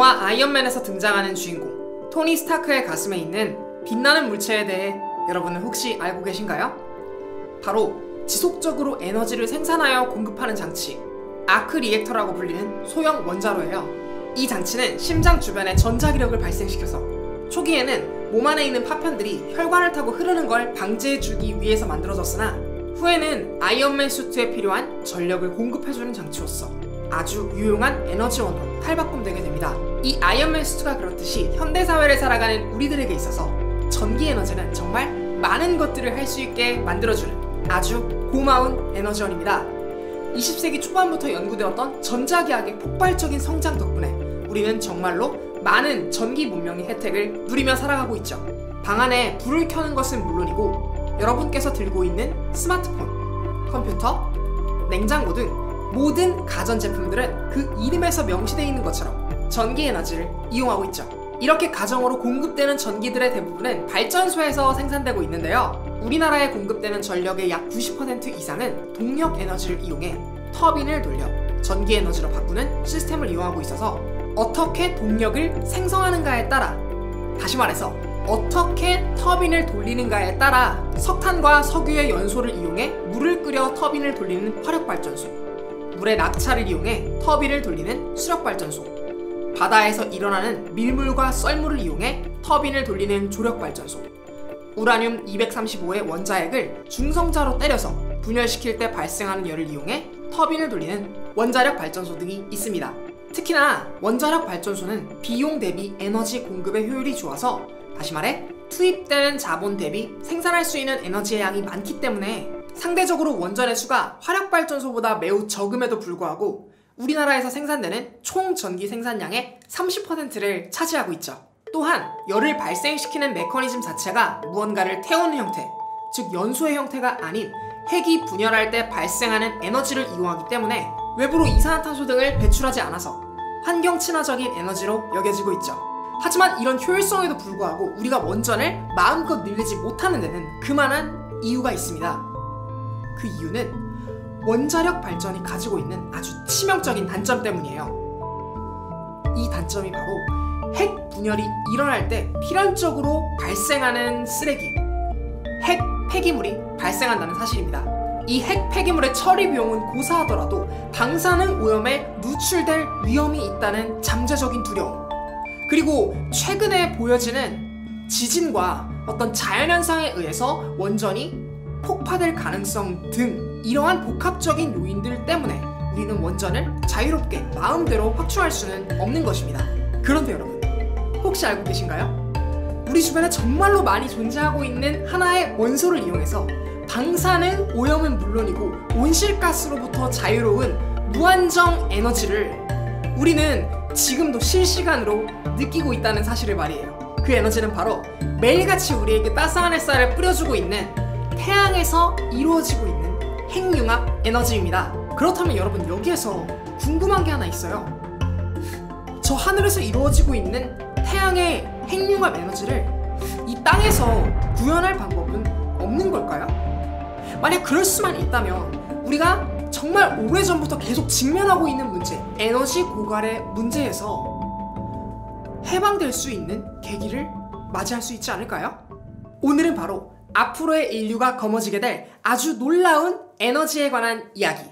영화 아이언맨에서 등장하는 주인공 토니 스타크의 가슴에 있는 빛나는 물체에 대해 여러분은 혹시 알고 계신가요? 바로 지속적으로 에너지를 생산하여 공급하는 장치, 아크 리액터라고 불리는 소형 원자로예요. 이 장치는 심장 주변에 전자기력을 발생시켜서 초기에는 몸 안에 있는 파편들이 혈관을 타고 흐르는 걸 방지해주기 위해서 만들어졌으나 후에는 아이언맨 수트에 필요한 전력을 공급해주는 장치로서 아주 유용한 에너지원으로 탈바꿈되게 됩니다. 이 아이언맨 수트가 그렇듯이 현대사회를 살아가는 우리들에게 있어서 전기 에너지는 정말 많은 것들을 할 수 있게 만들어주는 아주 고마운 에너지원입니다. 20세기 초반부터 연구되었던 전자기학의 폭발적인 성장 덕분에 우리는 정말로 많은 전기 문명의 혜택을 누리며 살아가고 있죠. 방 안에 불을 켜는 것은 물론이고 여러분께서 들고 있는 스마트폰, 컴퓨터, 냉장고 등 모든 가전제품들은 그 이름에서 명시되어 있는 것처럼 전기 에너지를 이용하고 있죠. 이렇게 가정으로 공급되는 전기들의 대부분은 발전소에서 생산되고 있는데요. 우리나라에 공급되는 전력의 약 90% 이상은 동력 에너지를 이용해 터빈을 돌려 전기 에너지로 바꾸는 시스템을 이용하고 있어서 어떻게 동력을 생성하는가에 따라, 다시 말해서 어떻게 터빈을 돌리는가에 따라 석탄과 석유의 연소를 이용해 물을 끓여 터빈을 돌리는 화력발전소, 물의 낙차를 이용해 터빈을 돌리는 수력발전소, 바다에서 일어나는 밀물과 썰물을 이용해 터빈을 돌리는 조력발전소, 우라늄 235의 원자핵을 중성자로 때려서 분열시킬 때 발생하는 열을 이용해 터빈을 돌리는 원자력 발전소 등이 있습니다. 특히나 원자력 발전소는 비용 대비 에너지 공급의 효율이 좋아서, 다시 말해 투입되는 자본 대비 생산할 수 있는 에너지의 양이 많기 때문에 상대적으로 원전의 수가 화력발전소보다 매우 적음에도 불구하고 우리나라에서 생산되는 총 전기 생산량의 30%를 차지하고 있죠. 또한 열을 발생시키는 메커니즘 자체가 무언가를 태우는 형태, 즉 연소의 형태가 아닌 핵이 분열할 때 발생하는 에너지를 이용하기 때문에 외부로 이산화탄소 등을 배출하지 않아서 환경 친화적인 에너지로 여겨지고 있죠. 하지만 이런 효율성에도 불구하고 우리가 원전을 마음껏 늘리지 못하는 데는 그만한 이유가 있습니다. 그 이유는 원자력 발전이 가지고 있는 아주 치명적인 단점 때문이에요. 이 단점이 바로 핵 분열이 일어날 때 필연적으로 발생하는 쓰레기, 핵 폐기물이 발생한다는 사실입니다. 이 핵 폐기물의 처리 비용은 고사하더라도 방사능 오염에 노출될 위험이 있다는 잠재적인 두려움, 그리고 최근에 보여지는 지진과 어떤 자연현상에 의해서 원전이 폭파될 가능성 등 이러한 복합적인 요인들 때문에 우리는 원전을 자유롭게 마음대로 확충할 수는 없는 것입니다. 그런데 여러분, 혹시 알고 계신가요? 우리 주변에 정말로 많이 존재하고 있는 하나의 원소를 이용해서 방사능 오염은 물론이고 온실가스로부터 자유로운 무한정 에너지를 우리는 지금도 실시간으로 느끼고 있다는 사실을 말이에요. 그 에너지는 바로 매일같이 우리에게 따스한 햇살을 뿌려주고 있는 태양에서 이루어지고 있는 핵융합 에너지입니다. 그렇다면 여러분, 여기에서 궁금한 게 하나 있어요. 저 하늘에서 이루어지고 있는 태양의 핵융합 에너지를 이 땅에서 구현할 방법은 없는 걸까요? 만약 그럴 수만 있다면 우리가 정말 오래전부터 계속 직면하고 있는 문제, 에너지 고갈의 문제에서 해방될 수 있는 계기를 맞이할 수 있지 않을까요? 오늘은 바로 앞으로의 인류가 거머쥐게 될 아주 놀라운 에너지에 관한 이야기,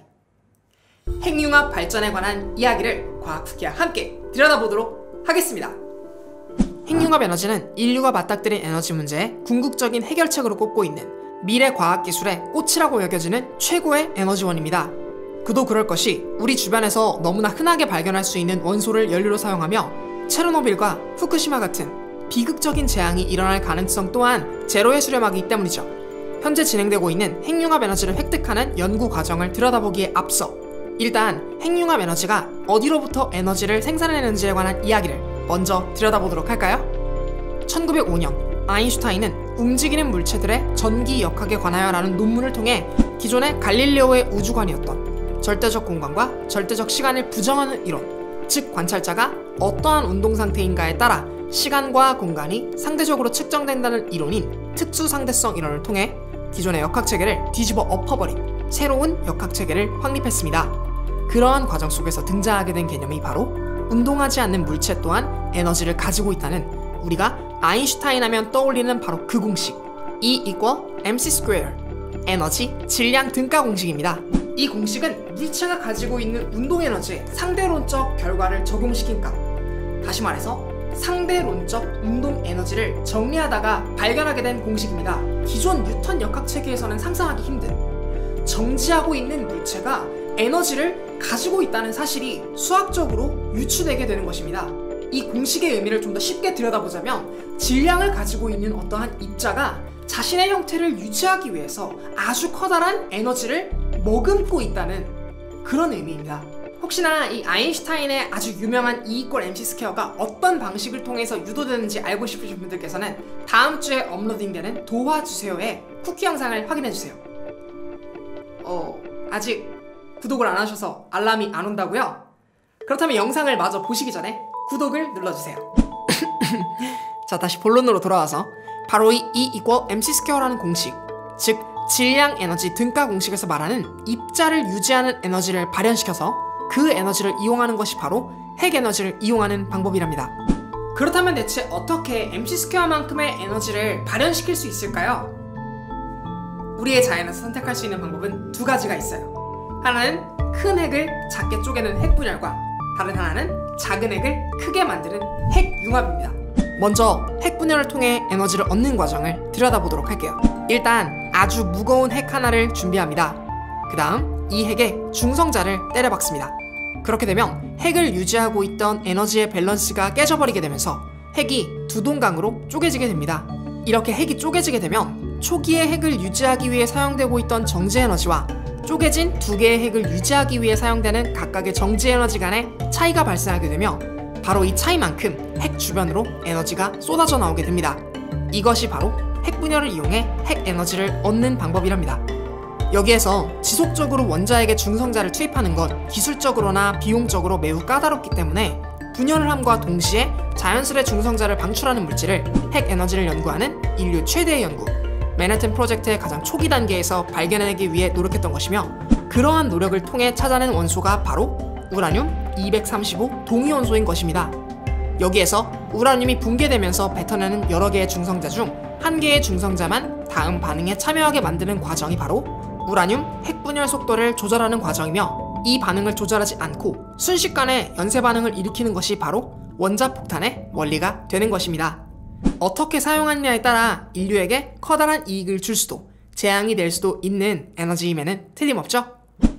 핵융합 발전에 관한 이야기를 과학후기와 함께 들여다보도록 하겠습니다. 핵융합 에너지는 인류가 맞닥뜨린 에너지 문제의 궁극적인 해결책으로 꼽고 있는 미래 과학기술의 꽃이라고 여겨지는 최고의 에너지원입니다. 그도 그럴 것이 우리 주변에서 너무나 흔하게 발견할 수 있는 원소를 연료로 사용하며 체르노빌과 후쿠시마 같은 비극적인 재앙이 일어날 가능성 또한 제로에 수렴하기 때문이죠. 현재 진행되고 있는 핵융합 에너지를 획득하는 연구 과정을 들여다보기에 앞서 일단 핵융합 에너지가 어디로부터 에너지를 생산해내는지에 관한 이야기를 먼저 들여다보도록 할까요? 1905년 아인슈타인은 움직이는 물체들의 전기 역학에 관하여 라는 논문을 통해 기존의 갈릴레오의 우주관이었던 절대적 공간과 절대적 시간을 부정하는 이론, 즉 관찰자가 어떠한 운동 상태인가에 따라 시간과 공간이 상대적으로 측정된다는 이론인 특수상대성 이론을 통해 기존의 역학체계를 뒤집어 엎어버린 새로운 역학체계를 확립했습니다. 그러한 과정 속에서 등장하게 된 개념이 바로 운동하지 않는 물체 또한 에너지를 가지고 있다는 우리가 아인슈타인 하면 떠올리는 바로 그 공식 E=mc², 에너지 질량 등가 공식입니다. 이 공식은 물체가 가지고 있는 운동 에너지에 상대론적 결과를 적용시킨 값, 다시 말해서 상대론적 운동 에너지를 정리하다가 발견하게 된 공식입니다. 기존 뉴턴 역학체계에서는 상상하기 힘든 정지하고 있는 물체가 에너지를 가지고 있다는 사실이 수학적으로 유추되게 되는 것입니다. 이 공식의 의미를 좀 더 쉽게 들여다보자면 질량을 가지고 있는 어떠한 입자가 자신의 형태를 유지하기 위해서 아주 커다란 에너지를 머금고 있다는 그런 의미입니다. 혹시나 이 아인슈타인의 아주 유명한 E=mc²가 어떤 방식을 통해서 유도되는지 알고 싶으신 분들께서는 다음 주에 업로딩되는 도와주세요의 쿠키 영상을 확인해주세요. 아직 구독을 안 하셔서 알람이 안 온다고요? 그렇다면 영상을 마저 보시기 전에 구독을 눌러주세요. 자, 다시 본론으로 돌아와서 바로 이 E=mc²라는 공식, 즉 질량 에너지 등가 공식에서 말하는 입자를 유지하는 에너지를 발현시켜서 그 에너지를 이용하는 것이 바로 핵 에너지를 이용하는 방법이랍니다. 그렇다면 대체 어떻게 mc²만큼의 에너지를 발현시킬 수 있을까요? 우리의 자연에서 선택할 수 있는 방법은 두 가지가 있어요. 하나는 큰 핵을 작게 쪼개는 핵분열과 다른 하나는 작은 핵을 크게 만드는 핵융합입니다. 먼저 핵분열을 통해 에너지를 얻는 과정을 들여다보도록 할게요. 일단 아주 무거운 핵 하나를 준비합니다. 그 다음 이 핵에 중성자를 때려박습니다. 그렇게 되면 핵을 유지하고 있던 에너지의 밸런스가 깨져버리게 되면서 핵이 두 동강으로 쪼개지게 됩니다. 이렇게 핵이 쪼개지게 되면 초기의 핵을 유지하기 위해 사용되고 있던 정지 에너지와 쪼개진 두 개의 핵을 유지하기 위해 사용되는 각각의 정지 에너지 간의 차이가 발생하게 되며 바로 이 차이만큼 핵 주변으로 에너지가 쏟아져 나오게 됩니다. 이것이 바로 핵분열을 이용해 핵 에너지를 얻는 방법이랍니다. 여기에서 지속적으로 원자핵에 중성자를 투입하는 건 기술적으로나 비용적으로 매우 까다롭기 때문에 분열을 함과 동시에 자연스레 중성자를 방출하는 물질을 핵 에너지를 연구하는 인류 최대의 연구 맨해튼 프로젝트의 가장 초기 단계에서 발견해내기 위해 노력했던 것이며, 그러한 노력을 통해 찾아낸 원소가 바로 우라늄 235 동위원소인 것입니다. 여기에서 우라늄이 붕괴되면서 뱉어내는 여러 개의 중성자 중 한 개의 중성자만 다음 반응에 참여하게 만드는 과정이 바로 우라늄 핵분열 속도를 조절하는 과정이며, 이 반응을 조절하지 않고 순식간에 연쇄 반응을 일으키는 것이 바로 원자폭탄의 원리가 되는 것입니다. 어떻게 사용하느냐에 따라 인류에게 커다란 이익을 줄 수도 재앙이 될 수도 있는 에너지임에는 틀림없죠.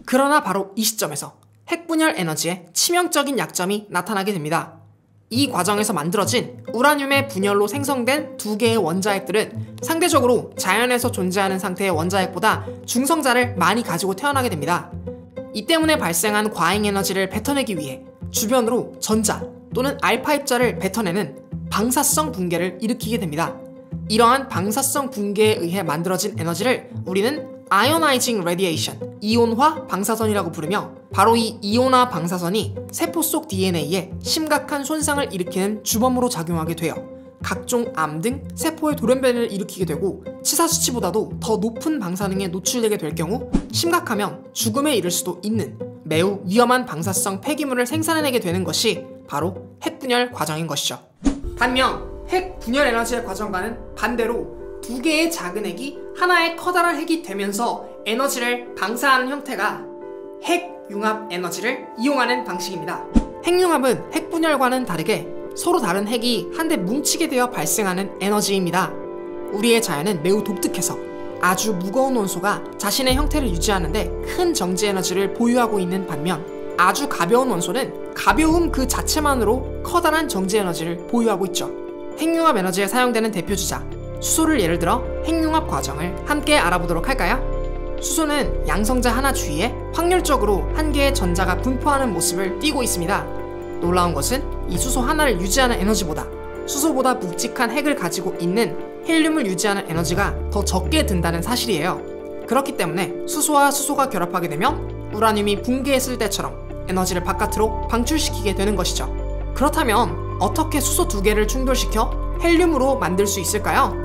그러나 바로 이 시점에서 핵분열 에너지에 치명적인 약점이 나타나게 됩니다. 이 과정에서 만들어진 우라늄의 분열로 생성된 두 개의 원자핵들은 상대적으로 자연에서 존재하는 상태의 원자핵보다 중성자를 많이 가지고 태어나게 됩니다. 이 때문에 발생한 과잉 에너지를 뱉어내기 위해 주변으로 전자 또는 알파 입자를 뱉어내는 방사성 붕괴를 일으키게 됩니다. 이러한 방사성 붕괴에 의해 만들어진 에너지를 우리는 아이오나이징 레디에이션, 이온화 방사선이라고 부르며, 바로 이 이온화 방사선이 세포 속 DNA에 심각한 손상을 일으키는 주범으로 작용하게 되어 각종 암 등 세포의 돌연변이를 일으키게 되고, 치사 수치보다도 더 높은 방사능에 노출되게 될 경우 심각하면 죽음에 이를 수도 있는 매우 위험한 방사성 폐기물을 생산해내게 되는 것이 바로 핵분열 과정인 것이죠. 반면 핵분열 에너지의 과정과는 반대로 두 개의 작은 핵이 하나의 커다란 핵이 되면서 에너지를 방사하는 형태가 핵융합 에너지를 이용하는 방식입니다. 핵융합은 핵분열과는 다르게 서로 다른 핵이 한데 뭉치게 되어 발생하는 에너지입니다. 우리의 자연은 매우 독특해서 아주 무거운 원소가 자신의 형태를 유지하는데 큰 정지 에너지를 보유하고 있는 반면, 아주 가벼운 원소는 가벼움 그 자체만으로 커다란 정지 에너지를 보유하고 있죠. 핵융합 에너지에 사용되는 대표 주자 수소를 예를 들어 핵융합 과정을 함께 알아보도록 할까요? 수소는 양성자 하나 주위에 확률적으로 한 개의 전자가 분포하는 모습을 띠고 있습니다. 놀라운 것은 이 수소 하나를 유지하는 에너지보다 수소보다 묵직한 핵을 가지고 있는 헬륨을 유지하는 에너지가 더 적게 든다는 사실이에요. 그렇기 때문에 수소와 수소가 결합하게 되면 우라늄이 붕괴했을 때처럼 에너지를 바깥으로 방출시키게 되는 것이죠. 그렇다면 어떻게 수소 두 개를 충돌시켜 헬륨으로 만들 수 있을까요?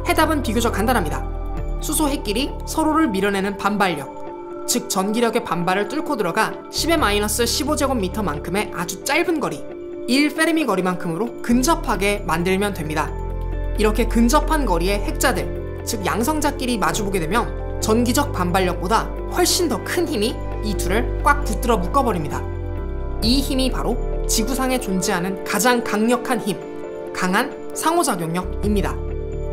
해답은 비교적 간단합니다. 수소 핵끼리 서로를 밀어내는 반발력, 즉 전기력의 반발을 뚫고 들어가 10-15제곱미터만큼의 아주 짧은 거리, 1페르미 거리만큼으로 근접하게 만들면 됩니다. 이렇게 근접한 거리의 핵자들, 즉 양성자끼리 마주보게 되면 전기적 반발력보다 훨씬 더 큰 힘이 이 둘을 꽉 붙들어 묶어버립니다. 이 힘이 바로 지구상에 존재하는 가장 강력한 힘, 강한 상호작용력입니다.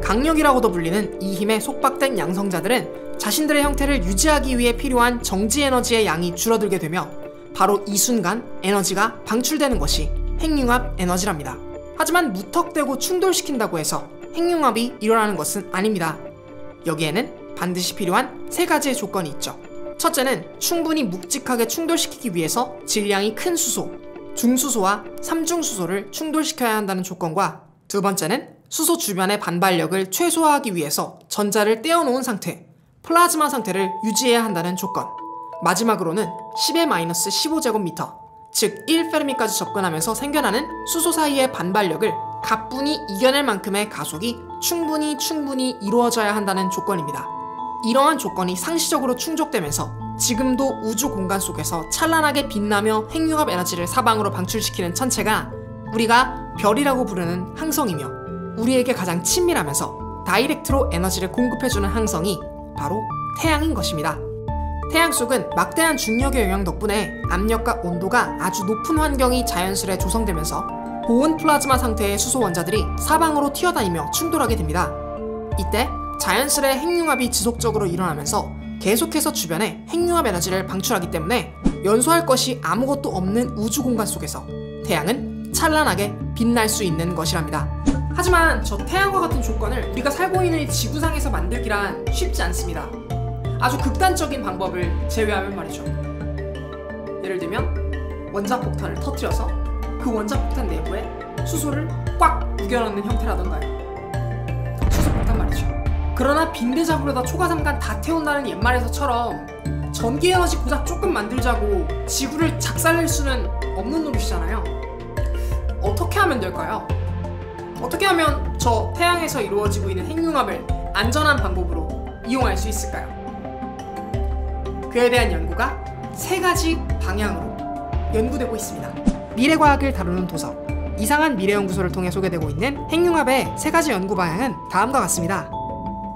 강력이라고도 불리는 이 힘에 속박된 양성자들은 자신들의 형태를 유지하기 위해 필요한 정지 에너지의 양이 줄어들게 되며 바로 이 순간 에너지가 방출되는 것이 핵융합 에너지랍니다. 하지만 무턱대고 충돌시킨다고 해서 핵융합이 일어나는 것은 아닙니다. 여기에는 반드시 필요한 세 가지의 조건이 있죠. 첫째는 충분히 묵직하게 충돌시키기 위해서 질량이 큰 수소, 중수소와 삼중수소를 충돌시켜야 한다는 조건과, 두 번째는 수소 주변의 반발력을 최소화하기 위해서 전자를 떼어놓은 상태, 플라즈마 상태를 유지해야 한다는 조건, 마지막으로는 10-15제곱미터, 즉 1페르미까지 접근하면서 생겨나는 수소 사이의 반발력을 가뿐히 이겨낼 만큼의 가속이 충분히 이루어져야 한다는 조건입니다. 이러한 조건이 상시적으로 충족되면서 지금도 우주 공간 속에서 찬란하게 빛나며 핵융합 에너지를 사방으로 방출시키는 천체가 우리가 별이라고 부르는 항성이며, 우리에게 가장 친밀하면서 다이렉트로 에너지를 공급해주는 항성이 바로 태양인 것입니다. 태양 속은 막대한 중력의 영향 덕분에 압력과 온도가 아주 높은 환경이 자연스레 조성되면서 고온 플라즈마 상태의 수소 원자들이 사방으로 튀어다니며 충돌하게 됩니다. 이때 자연스레 핵융합이 지속적으로 일어나면서 계속해서 주변에 핵융합 에너지를 방출하기 때문에 연소할 것이 아무것도 없는 우주 공간 속에서 태양은 찬란하게 빛날 수 있는 것이랍니다. 하지만 저 태양과 같은 조건을 우리가 살고 있는 이 지구상에서 만들기란 쉽지 않습니다. 아주 극단적인 방법을 제외하면 말이죠. 예를 들면 원자폭탄을 터뜨려서 그 원자폭탄 내부에 수소를 꽉 우겨넣는 형태라던가요. 수소폭탄 말이죠. 그러나 빈대잡으려다 초가삼간 다 태운다는 옛말에서처럼 전기에너지 고작 조금 만들자고 지구를 작살낼 수는 없는 노릇이잖아요. 어떻게 하면 될까요? 어떻게 하면 저 태양에서 이루어지고 있는 핵융합을 안전한 방법으로 이용할 수 있을까요? 그에 대한 연구가 세 가지 방향으로 연구되고 있습니다. 미래과학을 다루는 도서 이상한 미래연구소를 통해 소개되고 있는 핵융합의 세 가지 연구 방향은 다음과 같습니다.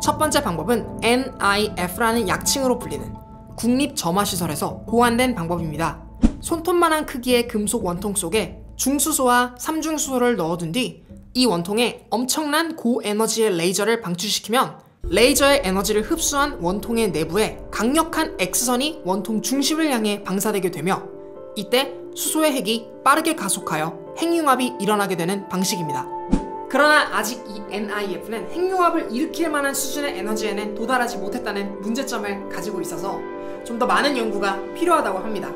첫 번째 방법은 NIF라는 약칭으로 불리는 국립점화시설에서 고안된 방법입니다. 손톱만한 크기의 금속 원통 속에 중수소와 삼중수소를 넣어둔 뒤 이 원통에 엄청난 고에너지의 레이저를 방출시키면 레이저의 에너지를 흡수한 원통의 내부에 강력한 X선이 원통 중심을 향해 방사되게 되며 이때 수소의 핵이 빠르게 가속하여 핵융합이 일어나게 되는 방식입니다. 그러나 아직 이 NIF는 핵융합을 일으킬 만한 수준의 에너지에는 도달하지 못했다는 문제점을 가지고 있어서 좀 더 많은 연구가 필요하다고 합니다.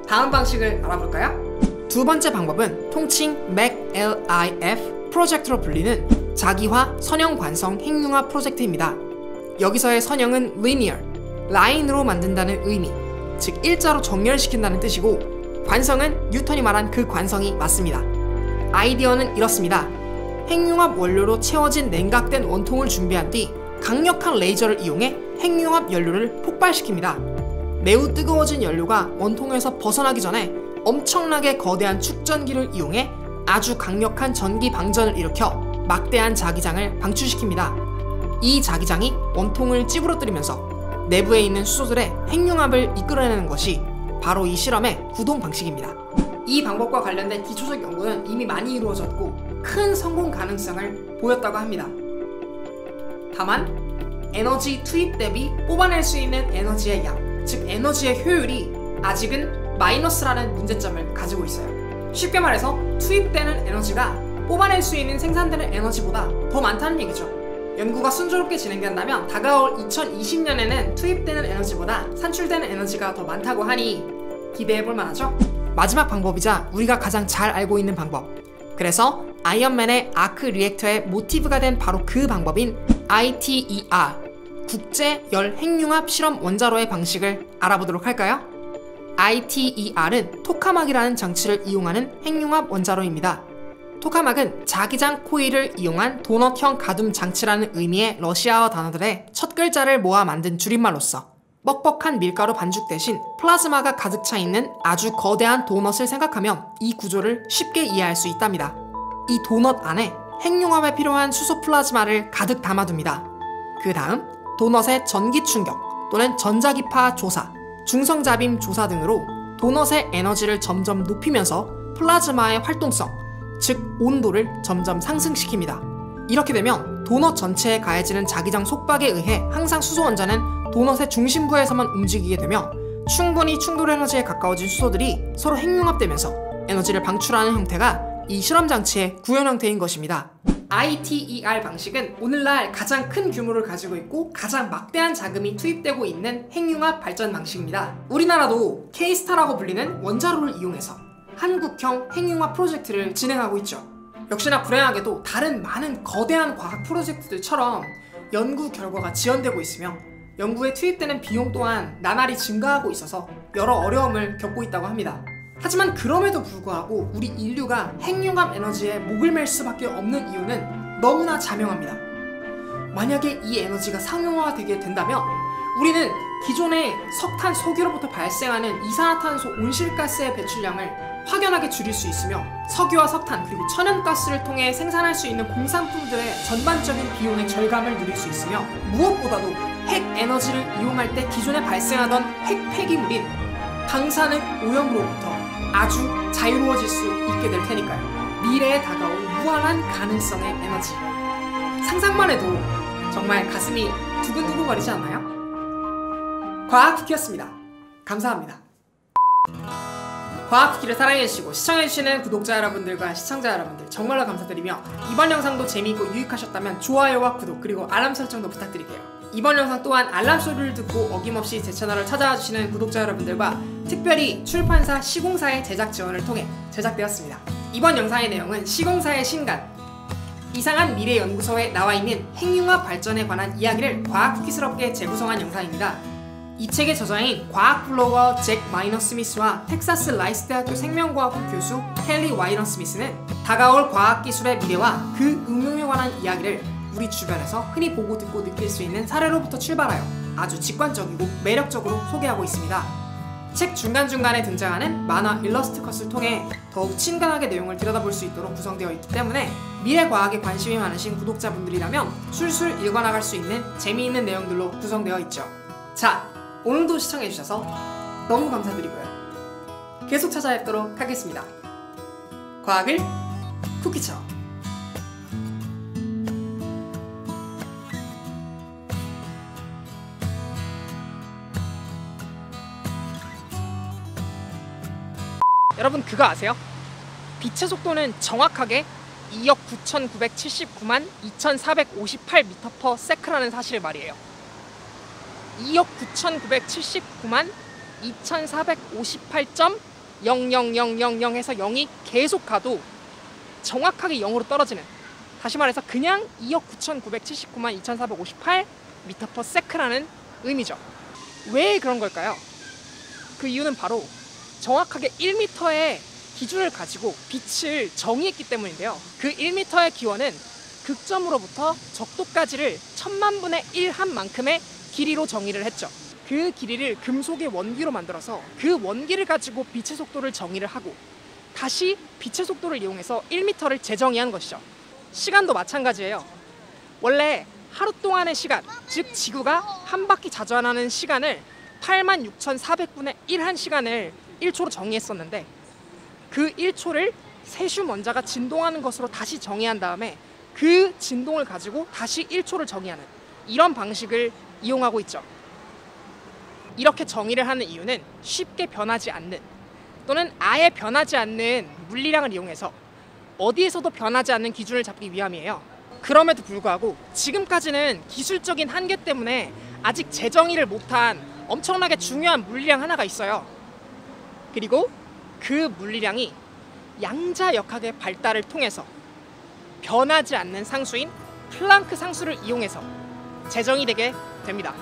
다음 방식을 알아볼까요? 두 번째 방법은 통칭 MACLIF 프로젝트로 불리는 자기화 선형 관성 핵융합 프로젝트입니다. 여기서의 선형은 linear, 라인으로 만든다는 의미, 즉 일자로 정렬시킨다는 뜻이고, 관성은 뉴턴이 말한 그 관성이 맞습니다. 아이디어는 이렇습니다. 핵융합 원료로 채워진 냉각된 원통을 준비한 뒤 강력한 레이저를 이용해 핵융합 연료를 폭발시킵니다. 매우 뜨거워진 연료가 원통에서 벗어나기 전에 엄청나게 거대한 축전기를 이용해 아주 강력한 전기 방전을 일으켜 막대한 자기장을 방출시킵니다. 이 자기장이 원통을 찌부러뜨리면서 내부에 있는 수소들의 핵융합을 이끌어내는 것이 바로 이 실험의 구동 방식입니다. 이 방법과 관련된 기초적 연구는 이미 많이 이루어졌고 큰 성공 가능성을 보였다고 합니다. 다만 에너지 투입 대비 뽑아낼 수 있는 에너지의 양, 즉 에너지의 효율이 아직은 마이너스라는 문제점을 가지고 있어요. 쉽게 말해서 투입되는 에너지가 뽑아낼 수 있는 생산되는 에너지보다 더 많다는 얘기죠. 연구가 순조롭게 진행된다면 다가올 2020년에는 투입되는 에너지보다 산출되는 에너지가 더 많다고 하니 기대해볼 만하죠? 마지막 방법이자 우리가 가장 잘 알고 있는 방법, 그래서 아이언맨의 아크 리액터의 모티브가 된 바로 그 방법인 ITER, 국제 열 핵융합 실험 원자로의 방식을 알아보도록 할까요? ITER은 토카막이라는 장치를 이용하는 핵융합 원자로입니다. 토카막은 자기장 코일을 이용한 도넛형 가둠 장치라는 의미의 러시아어 단어들의 첫 글자를 모아 만든 줄임말로서 뻑뻑한 밀가루 반죽 대신 플라즈마가 가득 차 있는 아주 거대한 도넛을 생각하면 이 구조를 쉽게 이해할 수 있답니다. 이 도넛 안에 핵융합에 필요한 수소 플라즈마를 가득 담아둡니다. 그 다음 도넛의 전기 충격 또는 전자기파 조사, 중성자빔 조사 등으로 도넛의 에너지를 점점 높이면서 플라즈마의 활동성, 즉 온도를 점점 상승시킵니다. 이렇게 되면 도넛 전체에 가해지는 자기장 속박에 의해 항상 수소 원자는 도넛의 중심부에서만 움직이게 되며 충분히 충돌 에너지에 가까워진 수소들이 서로 핵융합되면서 에너지를 방출하는 형태가 이 실험 장치의 구현 형태인 것입니다. ITER 방식은 오늘날 가장 큰 규모를 가지고 있고 가장 막대한 자금이 투입되고 있는 핵융합 발전 방식입니다. 우리나라도 K-스타라고 불리는 원자로를 이용해서 한국형 핵융합 프로젝트를 진행하고 있죠. 역시나 불행하게도 다른 많은 거대한 과학 프로젝트들처럼 연구 결과가 지연되고 있으며 연구에 투입되는 비용 또한 나날이 증가하고 있어서 여러 어려움을 겪고 있다고 합니다. 하지만 그럼에도 불구하고 우리 인류가 핵융합 에너지에 목을 맬 수밖에 없는 이유는 너무나 자명합니다. 만약에 이 에너지가 상용화되게 된다면 우리는 기존의 석탄, 석유로부터 발생하는 이산화탄소 온실가스의 배출량을 확연하게 줄일 수 있으며 석유와 석탄 그리고 천연가스를 통해 생산할 수 있는 공산품들의 전반적인 비용의 절감을 누릴 수 있으며 무엇보다도 핵 에너지를 이용할 때 기존에 발생하던 핵 폐기물인 방사능 오염으로부터 아주 자유로워질 수 있게 될 테니까요. 미래에 다가올 무한한 가능성의 에너지. 상상만 해도 정말 가슴이 두근두근거리지 않나요? 과학쿠키였습니다. 감사합니다. 과학쿠키를 사랑해주시고 시청해주시는 구독자 여러분들과 시청자 여러분들 정말로 감사드리며 이번 영상도 재미있고 유익하셨다면 좋아요와 구독 그리고 알람 설정도 부탁드릴게요. 이번 영상 또한 알람 소리를 듣고 어김없이 제 채널을 찾아와 주시는 구독자 여러분들과 특별히 출판사 시공사의 제작 지원을 통해 제작되었습니다. 이번 영상의 내용은 시공사의 신간 이상한 미래 연구소에 나와있는 핵융합 발전에 관한 이야기를 과학쿠키스럽게 재구성한 영상입니다. 이 책의 저자인 과학 블로거 잭 와이너 스미스와 텍사스 라이스 대학교 생명과학부 교수 켈리 와이너 스미스는 다가올 과학기술의 미래와 그 응용에 관한 이야기를 우리 주변에서 흔히 보고 듣고 느낄 수 있는 사례로부터 출발하여 아주 직관적이고 매력적으로 소개하고 있습니다. 책 중간중간에 등장하는 만화 일러스트 컷을 통해 더욱 친근하게 내용을 들여다볼 수 있도록 구성되어 있기 때문에 미래 과학에 관심이 많으신 구독자분들이라면 술술 읽어나갈 수 있는 재미있는 내용들로 구성되어 있죠. 자, 오늘도 시청해주셔서 너무 감사드리고요. 계속 찾아뵙도록 하겠습니다. 과학을 쿠키처럼. 여러분 그거 아세요? 빛의 속도는 정확하게 2억 9,979만 2,458m/s라는 사실을 말이에요. 2억 9,979만 2,458.00000 해서 0이 계속 가도 정확하게 0으로 떨어지는, 다시 말해서 그냥 2억 9,979만 2,458m/s라는 의미죠. 왜 그런 걸까요? 그 이유는 바로 정확하게 1m의 기준을 가지고 빛을 정의했기 때문인데요. 그 1m의 기원은 극점으로부터 적도까지를 1000만분의 1 한 만큼의 길이로 정의를 했죠. 그 길이를 금속의 원기로 만들어서 그 원기를 가지고 빛의 속도를 정의를 하고 다시 빛의 속도를 이용해서 1m를 재정의한 것이죠. 시간도 마찬가지예요. 원래 하루 동안의 시간, 즉 지구가 한 바퀴 자전하는 시간을 86,400분의 1 한 시간을 1초로 정의했었는데 그 1초를 세슘 원자가 진동하는 것으로 다시 정의한 다음에 그 진동을 가지고 다시 1초를 정의하는 이런 방식을 이용하고 있죠. 이렇게 정의를 하는 이유는 쉽게 변하지 않는 또는 아예 변하지 않는 물리량을 이용해서 어디에서도 변하지 않는 기준을 잡기 위함이에요. 그럼에도 불구하고 지금까지는 기술적인 한계 때문에 아직 재정의를 못한 엄청나게 중요한 물리량 하나가 있어요. 그리고 그 물리량이 양자역학의 발달을 통해서 변하지 않는 상수인 플랑크 상수를 이용해서 재정의되게 됩니다.